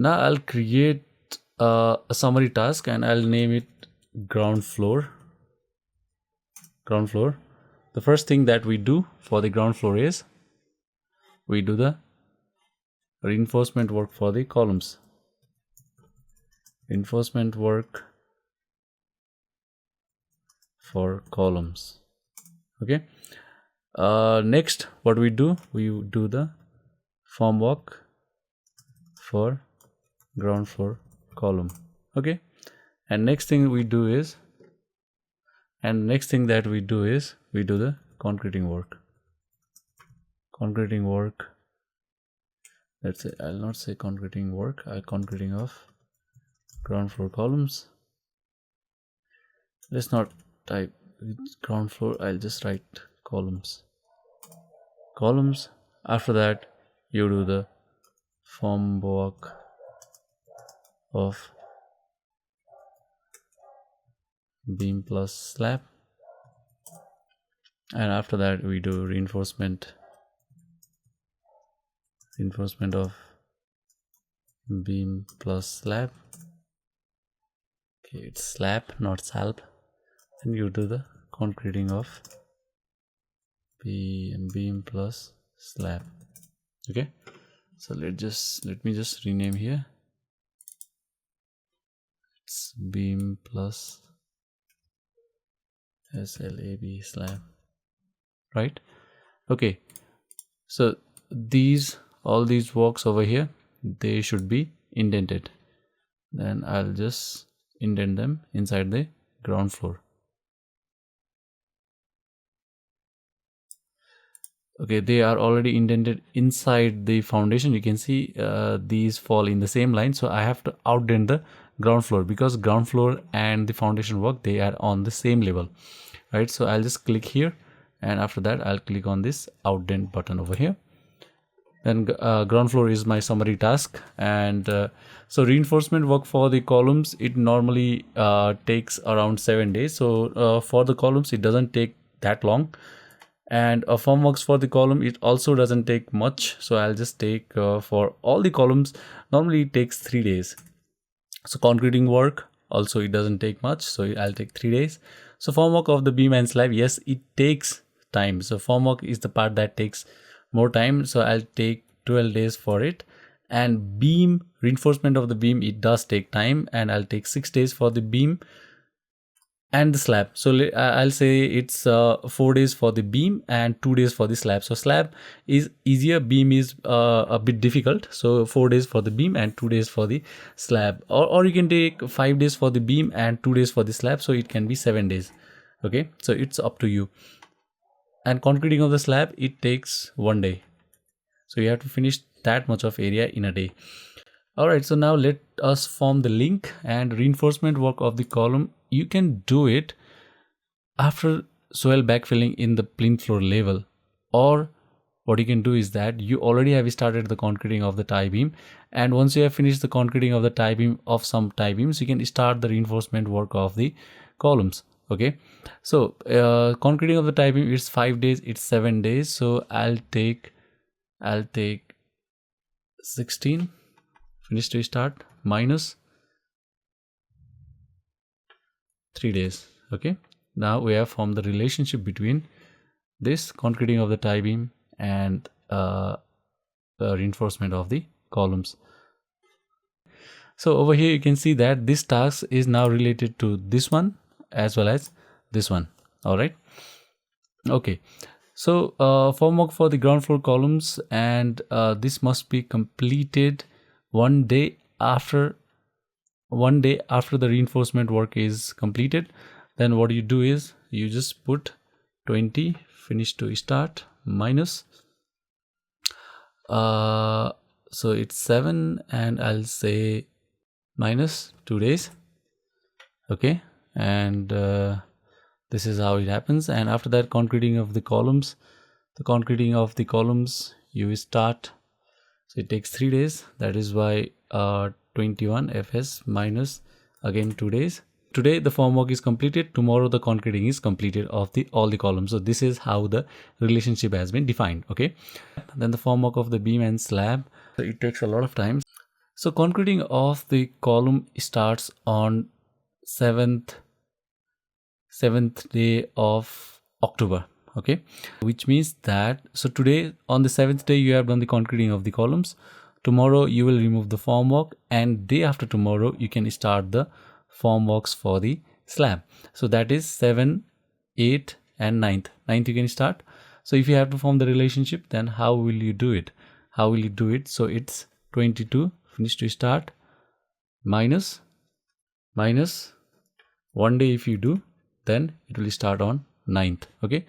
Now I'll create a summary task and I'll name it ground floor. The first thing that we do for the ground floor is we do the reinforcement work for the columns. Reinforcement work for columns. Okay. Next, what we do the form walk for ground floor column. Okay. And next thing that we do is we do the concreting work. Let's say I'll not say concreting work, I'll concreting of ground floor columns. Let's not type ground floor, I'll just write columns. After that, you do the form walk of beam plus slab, and after that we do reinforcement of beam plus slab. Okay, it's slab, not salb. Then you do the concreting of beam plus slab. Okay, so let me just rename here. It's beam plus slab slab, right? Okay, so all these walks over here, they should be indented. Then I'll just indent them inside the ground floor. Okay, they are already indented inside the foundation. You can see these fall in the same line, so I have to outdent the ground floor because ground floor and the foundation work, they are on the same level, right? So I'll just click here, and after that I'll click on this outdent button over here. Then ground floor is my summary task, and so reinforcement work for the columns, it normally takes around 7 days. So for the columns it doesn't take that long, and form works for the column, it also doesn't take much. So I'll just take for all the columns, normally it takes 3 days. So concreting work also, it doesn't take much, so I'll take 3 days. So form work of the beam and slab, yes, it takes time. So form work is the part that takes more time, so I'll take 12 days for it. And beam, reinforcement of the beam, it does take time, and I'll take 6 days for the beam and the slab. So I'll say it's 4 days for the beam and 2 days for the slab. So slab is easier, beam is a bit difficult. So 4 days for the beam and 2 days for the slab, or you can take 5 days for the beam and 2 days for the slab, so it can be 7 days. Okay, so it's up to you. And concreting of the slab, it takes 1 day, so you have to finish that much of area in a day. All right, so now let us form the link. And reinforcement work of the column, you can do it after soil backfilling in the plinth floor level, or what you can do is that you already have started the concreting of the tie beam, and once you have finished the concreting of the tie beam of some tie beams, you can start the reinforcement work of the columns. Okay, so concreting of the tie beam, it's 5 days, it's 7 days. So I'll take 16 finish to start minus 3 days. Okay, now we have formed the relationship between this concreting of the tie beam and the reinforcement of the columns. So over here you can see that this task is now related to this one as well as this one. All right, okay, so form work for the ground floor columns, and this must be completed one day after the reinforcement work is completed. Then what you do is you just put 20 finish to start minus so it's 7, and I'll say minus 2 days. Okay, and this is how it happens. And after that, concreting of the columns, you start, so it takes 3 days. That is why 21 fs minus again 2 days. Today the form work is completed, tomorrow the concreting is completed of all the columns. So this is how the relationship has been defined. Okay, then the form work of the beam and slab, so it takes a lot of time. So concreting of the column starts on 7th day of October. Okay, which means that, so today on the 7th day you have done the concreting of the columns. Tomorrow you will remove the formwork, and day after tomorrow you can start the formworks for the slab. So that is 7, 8 and 9th you can start. So if you have to form the relationship, then how will you do it? So it's 22 finish to start minus 1 day. If you do, then it will start on 9th. Okay,